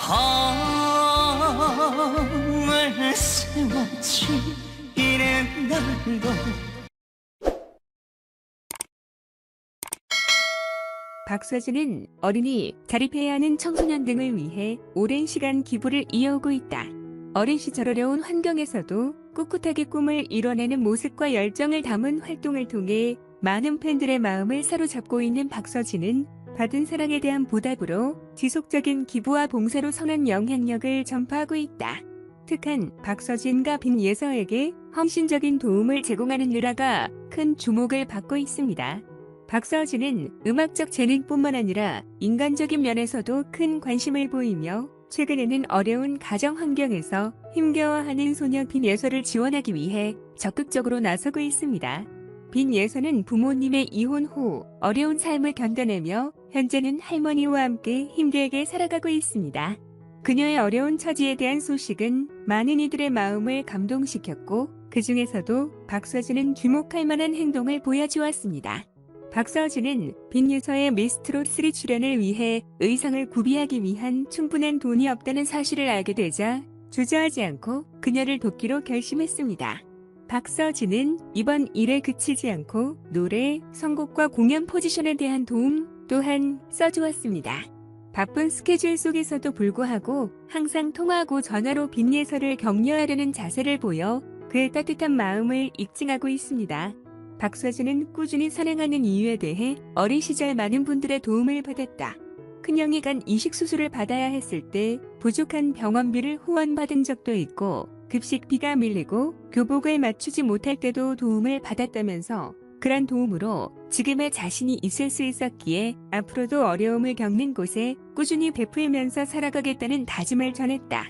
밤을 새웠지 이른 날도. 박서진은 어린이, 자립해야 하는 청소년 등을 위해 오랜 시간 기부를 이어오고 있다. 어린 시절 어려운 환경에서도 꿋꿋하게 꿈을 이뤄내는 모습과 열정을 담은 활동을 통해 많은 팬들의 마음을 사로잡고 있는 박서진은 받은 사랑에 대한 보답으로 지속적인 기부와 봉사로 선한 영향력을 전파하고 있다. 특한 박서진과 빈예서에게 헌신적인 도움을 제공하는 일화가 큰 주목을 받고 있습니다. 박서진은 음악적 재능뿐만 아니라 인간적인 면에서도 큰 관심을 보이며 최근에는 어려운 가정 환경에서 힘겨워하는 소녀 빈예서를 지원하기 위해 적극적으로 나서고 있습니다. 빈예서는 부모님의 이혼 후 어려운 삶을 견뎌내며 현재는 할머니와 함께 힘들게 살아가고 있습니다. 그녀의 어려운 처지에 대한 소식은 많은 이들의 마음을 감동시켰고 그 중에서도 박서진은 주목할 만한 행동을 보여주었습니다. 박서진은 빈예서의 미스트롯3 출연을 위해 의상을 구비하기 위한 충분한 돈이 없다는 사실을 알게 되자 주저하지 않고 그녀를 돕기로 결심했습니다. 박서진은 이번 일에 그치지 않고 노래, 선곡과 공연 포지션에 대한 도움 또한 써주었습니다. 바쁜 스케줄 속에서도 불구하고 항상 통화하고 전화로 빈예서를 격려하려는 자세를 보여 그의 따뜻한 마음을 입증하고 있습니다. 박서진은 꾸준히 선행하는 이유에 대해 어린 시절 많은 분들의 도움을 받았다. 큰형이 간 이식 수술을 받아야 했을 때 부족한 병원비를 후원받은 적도 있고 급식비가 밀리고 교복을 맞추지 못할 때도 도움을 받았다면서 그런 도움으로 지금의 자신이 있을 수 있었기에 앞으로도 어려움을 겪는 곳에 꾸준히 베풀면서 살아가겠다는 다짐을 전했다.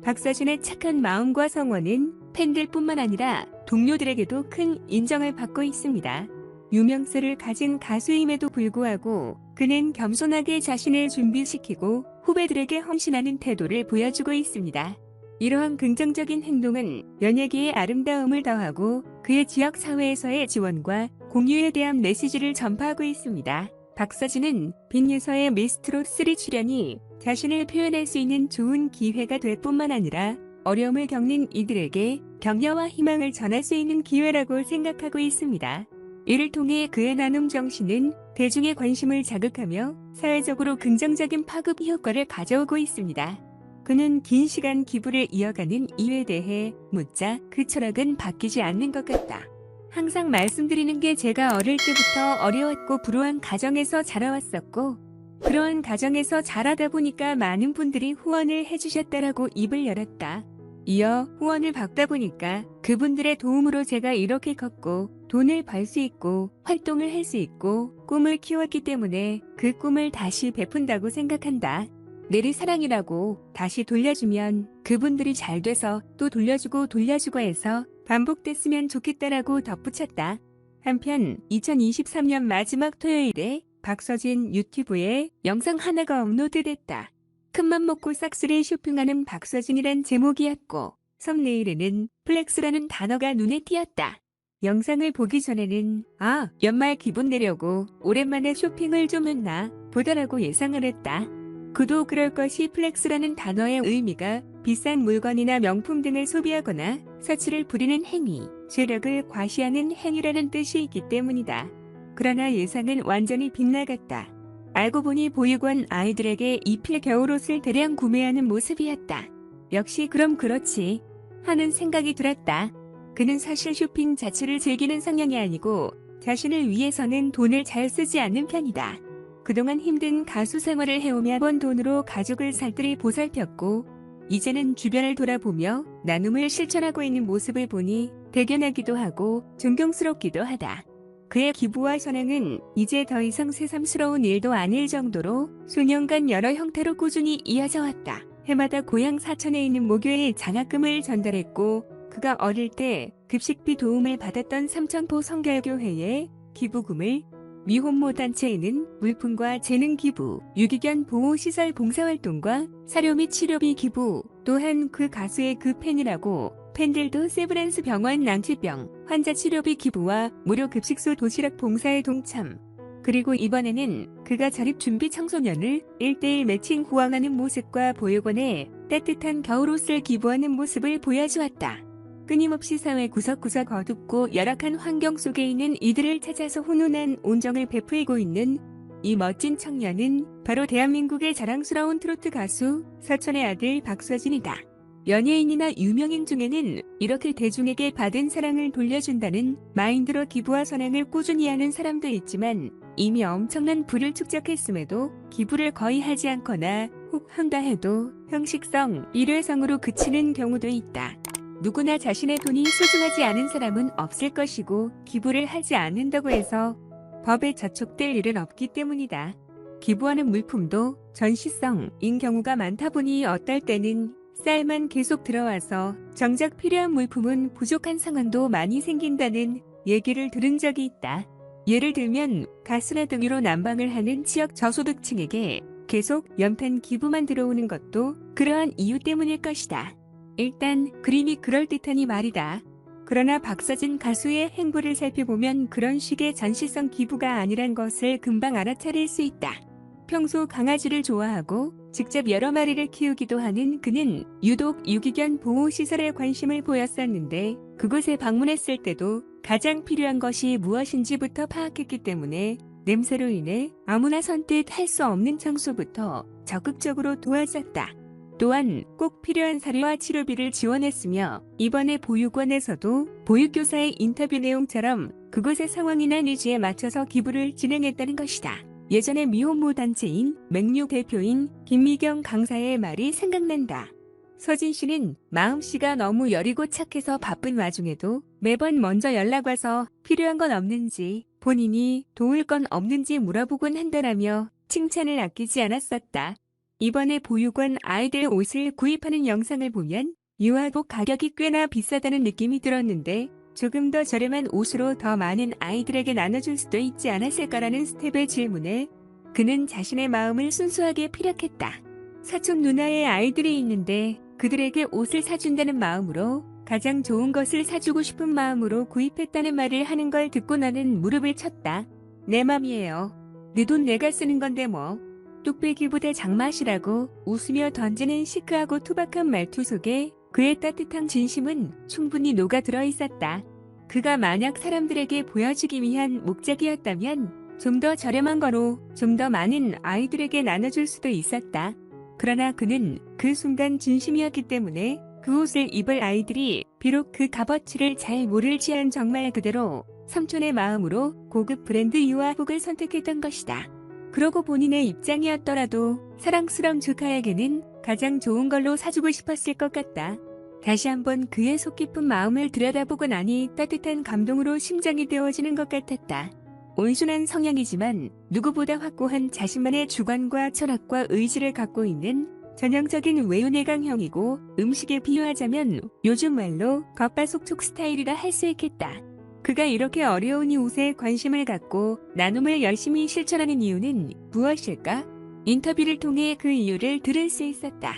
박서진의 착한 마음과 성원은 팬들뿐만 아니라 동료들에게도 큰 인정을 받고 있습니다. 유명세를 가진 가수임에도 불구하고 그는 겸손하게 자신을 준비시키고 후배들에게 헌신하는 태도를 보여주고 있습니다. 이러한 긍정적인 행동은 연예계의 아름다움을 더하고 그의 지역 사회에서의 지원과 공유에 대한 메시지를 전파하고 있습니다. 박서진은 빈예서의 미스트롯3 출연이 자신을 표현할 수 있는 좋은 기회가 될 뿐만 아니라 어려움을 겪는 이들에게 격려와 희망을 전할 수 있는 기회라고 생각하고 있습니다. 이를 통해 그의 나눔 정신은 대중의 관심을 자극하며 사회적으로 긍정적인 파급 효과를 가져오고 있습니다. 그는 긴 시간 기부를 이어가는 이유에 대해 묻자 그 철학은 바뀌지 않는 것 같다. 항상 말씀드리는 게 제가 어릴 때부터 어려웠고 불우한 가정에서 자라왔었고 그러한 가정에서 자라다 보니까 많은 분들이 후원을 해주셨다라고 입을 열었다. 이어 후원을 받다 보니까 그분들의 도움으로 제가 이렇게 컸고 돈을 벌 수 있고 활동을 할 수 있고 꿈을 키웠기 때문에 그 꿈을 다시 베푼다고 생각한다. 내리 사랑이라고 다시 돌려주면 그분들이 잘 돼서 또 돌려주고 해서 반복됐으면 좋겠다라고 덧붙였다. 한편 2023년 마지막 토요일에 박서진 유튜브에 영상 하나가 업로드됐다. 큰맘 먹고 싹쓸이 쇼핑하는 박서진이란 제목이었고 썸네일에는 플렉스라는 단어가 눈에 띄었다. 영상을 보기 전에는 연말 기분 내려고 오랜만에 쇼핑을 좀 했나 보다라고 예상을 했다. 그도 그럴 것이 플렉스라는 단어의 의미가 비싼 물건이나 명품 등을 소비하거나 사치를 부리는 행위, 재력을 과시하는 행위라는 뜻이 있기 때문이다. 그러나 예상은 완전히 빗나갔다. 알고 보니 보육원 아이들에게 입힐 겨울옷을 대량 구매하는 모습이었다. 역시 그럼 그렇지 하는 생각이 들었다. 그는 사실 쇼핑 자체를 즐기는 성향이 아니고 자신을 위해서는 돈을 잘 쓰지 않는 편이다. 그동안 힘든 가수 생활을 해오며 번 돈으로 가족을 살뜰히 보살폈고 이제는 주변을 돌아보며 나눔을 실천하고 있는 모습을 보니 대견하기도 하고 존경스럽기도 하다. 그의 기부와 선행은 이제 더 이상 새삼스러운 일도 아닐 정도로 수년간 여러 형태로 꾸준히 이어져 왔다. 해마다 고향 사천에 있는 모교에 장학금을 전달했고 그가 어릴 때 급식비 도움을 받았던 삼천포 성결교회에 기부금을 미혼모 단체에는 물품과 재능 기부, 유기견 보호시설 봉사활동과 사료 및 치료비 기부, 또한 그 가수의 그 팬이라고 팬들도 세브란스 병원 낭치병 환자 치료비 기부와 무료 급식소 도시락 봉사에 동참. 그리고 이번에는 그가 자립준비 청소년을 1대1 매칭 후원하는 모습과 보육원에 따뜻한 겨울옷을 기부하는 모습을 보여주었다. 끊임없이 사회 구석구석 어둡고 열악한 환경 속에 있는 이들을 찾아서 훈훈한 온정을 베풀고 있는 이 멋진 청년은 바로 대한민국의 자랑스러운 트로트 가수 서천의 아들 박서진이다. 연예인이나 유명인 중에는 이렇게 대중에게 받은 사랑을 돌려준다는 마인드로 기부와 선행을 꾸준히 하는 사람도 있지만 이미 엄청난 부를 축적했음에도 기부를 거의 하지 않거나 혹 한다 해도 형식성, 일회성으로 그치는 경우도 있다. 누구나 자신의 돈이 소중하지 않은 사람은 없을 것이고 기부를 하지 않는다고 해서 법에 저촉될 일은 없기 때문이다. 기부하는 물품도 전시성인 경우가 많다 보니 어떨 때는 쌀만 계속 들어와서 정작 필요한 물품은 부족한 상황도 많이 생긴다는 얘기를 들은 적이 있다. 예를 들면 가수나 등으로 난방을 하는 지역 저소득층에게 계속 연탄 기부만 들어오는 것도 그러한 이유 때문일 것이다. 일단 그림이 그럴듯하니 말이다. 그러나 박서진 가수의 행보를 살펴보면 그런 식의 전시성 기부가 아니란 것을 금방 알아차릴 수 있다. 평소 강아지를 좋아하고 직접 여러 마리를 키우기도 하는 그는 유독 유기견 보호시설에 관심을 보였었는데 그곳에 방문했을 때도 가장 필요한 것이 무엇인지부터 파악했기 때문에 냄새로 인해 아무나 선뜻 할 수 없는 청소부터 적극적으로 도와줬다. 또한 꼭 필요한 사료와 치료비를 지원했으며 이번에 보육원에서도 보육교사의 인터뷰 내용처럼 그곳의 상황이나 니즈에 맞춰서 기부를 진행했다는 것이다. 예전에 미혼모 단체인 맥류 대표인 김미경 강사의 말이 생각난다. 서진 씨는 마음씨가 너무 여리고 착해서 바쁜 와중에도 매번 먼저 연락와서 필요한 건 없는지 본인이 도울 건 없는지 물어보곤 한다라며 칭찬을 아끼지 않았었다. 이번에 보육원 아이들 옷을 구입하는 영상을 보면 유아복 가격이 꽤나 비싸다는 느낌이 들었는데 조금 더 저렴한 옷으로 더 많은 아이들에게 나눠줄 수도 있지 않았을까라는 스텝의 질문에 그는 자신의 마음을 순수하게 피력했다. 사촌 누나의 아이들이 있는데 그들에게 옷을 사준다는 마음으로 가장 좋은 것을 사주고 싶은 마음으로 구입했다는 말을 하는 걸 듣고 나는 무릎을 쳤다. 내 맘이에요. 네 돈 내가 쓰는 건데 뭐. 뚝배기보다 장맛이라고 웃으며 던지는 시크하고 투박한 말투 속에 그의 따뜻한 진심은 충분히 녹아들어 있었다. 그가 만약 사람들에게 보여주기 위한 목적이었다면 좀 더 저렴한 거로 좀 더 많은 아이들에게 나눠줄 수도 있었다. 그러나 그는 그 순간 진심이었기 때문에 그 옷을 입을 아이들이 비록 그 값어치를 잘 모를지언 정말 그대로 삼촌의 마음으로 고급 브랜드 유아복을 선택했던 것이다. 그러고 본인의 입장이었더라도 사랑스러운 조카에게는 가장 좋은 걸로 사주고 싶었을 것 같다. 다시 한번 그의 속 깊은 마음을 들여다보고 나니 따뜻한 감동으로 심장이 데워지는 것 같았다. 온순한 성향이지만 누구보다 확고한 자신만의 주관과 철학과 의지를 갖고 있는 전형적인 외유내강형이고 음식에 비유하자면 요즘 말로 겉바속촉 스타일이라 할 수 있겠다. 그가 이렇게 어려운 이 옷에 관심을 갖고 나눔을 열심히 실천하는 이유는 무엇일까? 인터뷰를 통해 그 이유를 들을 수 있었다.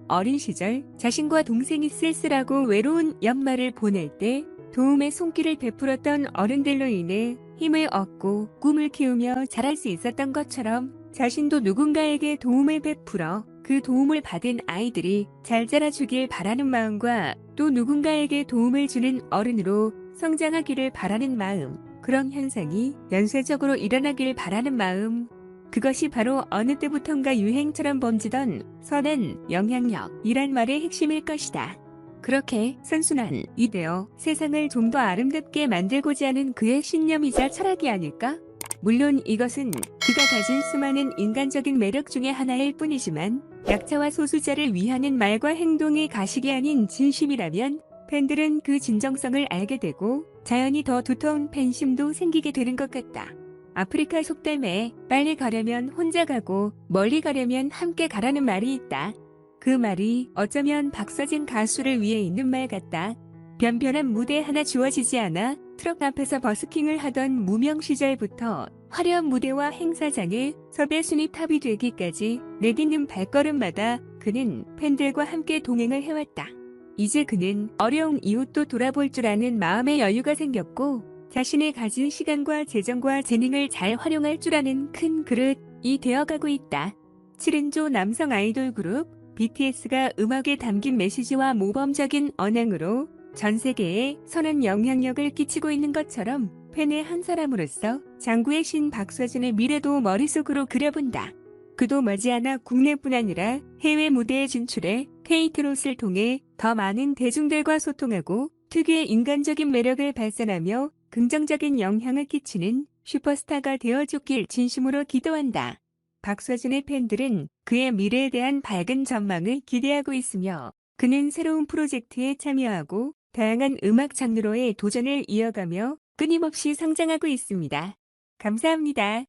어린 시절 자신과 동생이 쓸쓸하고 외로운 연말을 보낼 때 도움의 손길을 베풀었던 어른들로 인해 힘을 얻고 꿈을 키우며 자랄 수 있었던 것처럼 자신도 누군가에게 도움을 베풀어 그 도움을 받은 아이들이 잘 자라주길 바라는 마음과 또 누군가에게 도움을 주는 어른으로 성장하기를 바라는 마음, 그런 현상이 연쇄적으로 일어나길 바라는 마음, 그것이 바로 어느 때부턴가 유행처럼 번지던 선한 영향력이란 말의 핵심일 것이다. 그렇게 선순환 이되어 세상을 좀 더 아름답게 만들고자 하는 그의 신념이자 철학이 아닐까? 물론 이것은 그가 가진 수많은 인간적인 매력 중의 하나일 뿐이지만 약자와 소수자를 위하는 말과 행동이 가식이 아닌 진심이라면 팬들은 그 진정성을 알게 되고 자연히 더 두터운 팬심도 생기게 되는 것 같다. 아프리카 속담에 빨리 가려면 혼자 가고 멀리 가려면 함께 가라는 말이 있다. 그 말이 어쩌면 박서진 가수를 위해 있는 말 같다. 변변한 무대 하나 주어지지 않아 트럭 앞에서 버스킹을 하던 무명 시절부터 화려한 무대와 행사장에 섭외 순위 탑이 되기까지 내딛는 발걸음마다 그는 팬들과 함께 동행을 해왔다. 이제 그는 어려운 이웃도 돌아볼 줄 아는 마음의 여유가 생겼고 자신의 가진 시간과 재정과 재능을 잘 활용할 줄 아는 큰 그릇이 되어가고 있다. 7인조 남성 아이돌 그룹 BTS가 음악에 담긴 메시지와 모범적인 언행으로 전 세계에 선한 영향력을 끼치고 있는 것처럼 팬의 한 사람으로서 장구의 신 박서준의 미래도 머릿속으로 그려본다. 그도 머지않아 국내뿐 아니라 해외 무대에 진출해 KT롯을 통해 더 많은 대중들과 소통하고 특유의 인간적인 매력을 발산하며 긍정적인 영향을 끼치는 슈퍼스타가 되어주길 진심으로 기도한다. 박서준의 팬들은 그의 미래에 대한 밝은 전망을 기대하고 있으며 그는 새로운 프로젝트에 참여하고 다양한 음악 장르로의 도전을 이어가며 끊임없이 성장하고 있습니다. 감사합니다.